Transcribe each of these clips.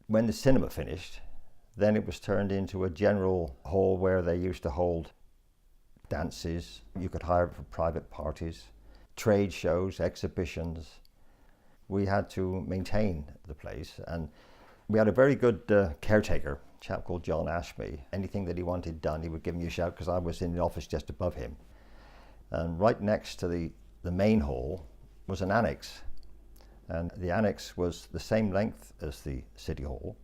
When the cinema finished, then it was turned into a general hall where they used to hold dances. You could hire it for private parties, trade shows, exhibitions. We had to maintain the place, and we had a very good caretaker, a chap called John Ashby. Anything that he wanted done, he would give me a shout, because I was in the office just above him. And right next to the main hall was an annex. And the annex was the same length as the City Hall,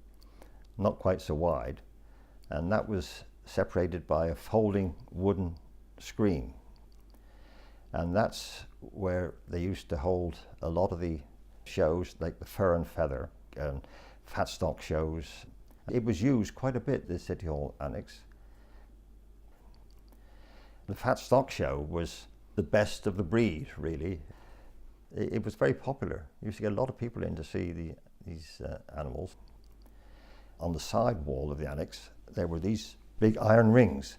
not quite so wide. And that was separated by a folding wooden screen. And that's where they used to hold a lot of the shows, like the Fur and Feather and fat stock shows. It was used quite a bit, the City Hall annex. The fat stock show was the best of the breed, really. It was very popular. You used to get a lot of people in to see these animals. On the side wall of the annex, there were these big iron rings,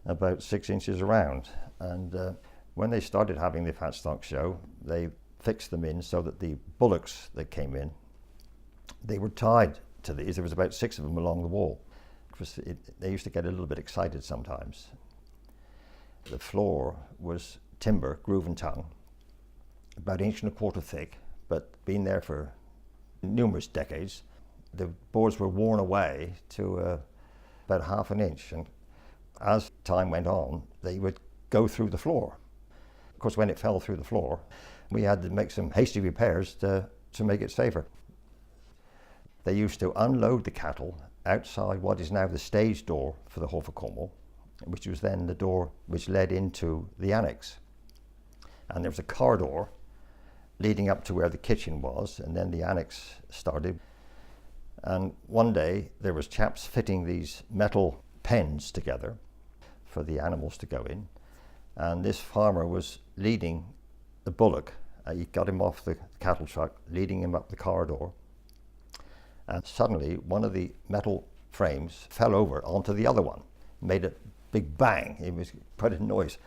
about 6 inches around. And when they started having the fat stock show, they fixed them in so that the bullocks that came in, they were tied to these. There was about 6 of them along the wall. They used to get a little bit excited sometimes. The floor was timber, groove and tongue, about 1.25 inches thick, but been there for numerous decades. The boards were worn away to about 1/2 inch, and as time went on, they would go through the floor. Of course, when it fell through the floor, we had to make some hasty repairs to make it safer. They used to unload the cattle outside what is now the stage door for the Hof of Cornwall, which was then the door which led into the annex. And there was a corridor leading up to where the kitchen was, and then the annex started. And one day there was chaps fitting these metal pens together for the animals to go in, and this farmer was leading the bullock. He got him off the cattle truck, leading him up the corridor, and suddenly one of the metal frames fell over onto the other one, made a big bang. It was quite a noise,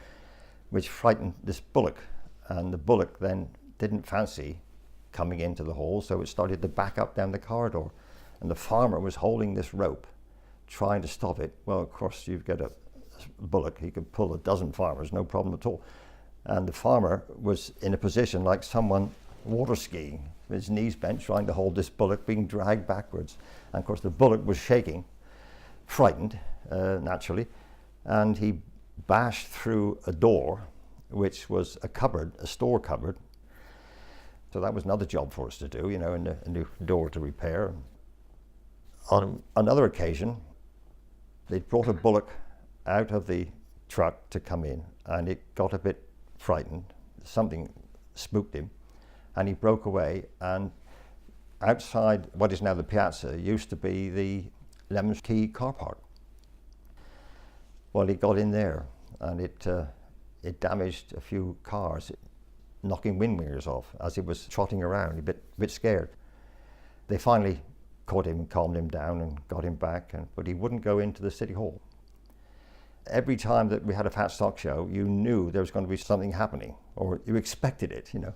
which frightened this bullock, and the bullock then didn't fancy coming into the hall, so it started to back up down the corridor, and the farmer was holding this rope, trying to stop it. Well, of course, you've got a bullock, he could pull 12 farmers, no problem at all. And the farmer was in a position like someone water skiing, with his knees bent, trying to hold this bullock, being dragged backwards. And of course, the bullock was shaking, frightened, naturally, and he bashed through a door, which was a cupboard, a store cupboard. So that was another job for us to do, you know, a new door to repair. On another occasion, they brought a bullock out of the truck to come in, and it got a bit frightened. Something spooked him, and he broke away. And outside what is now the piazza used to be the Lemons Quay car park. Well, he got in there, and it damaged a few cars, knocking wind mirrors off as he was trotting around, a bit scared. They finally caught him and calmed him down and got him back, but he wouldn't go into the City Hall. Every time that we had a fat stock show, you knew there was going to be something happening, or you expected it, you know.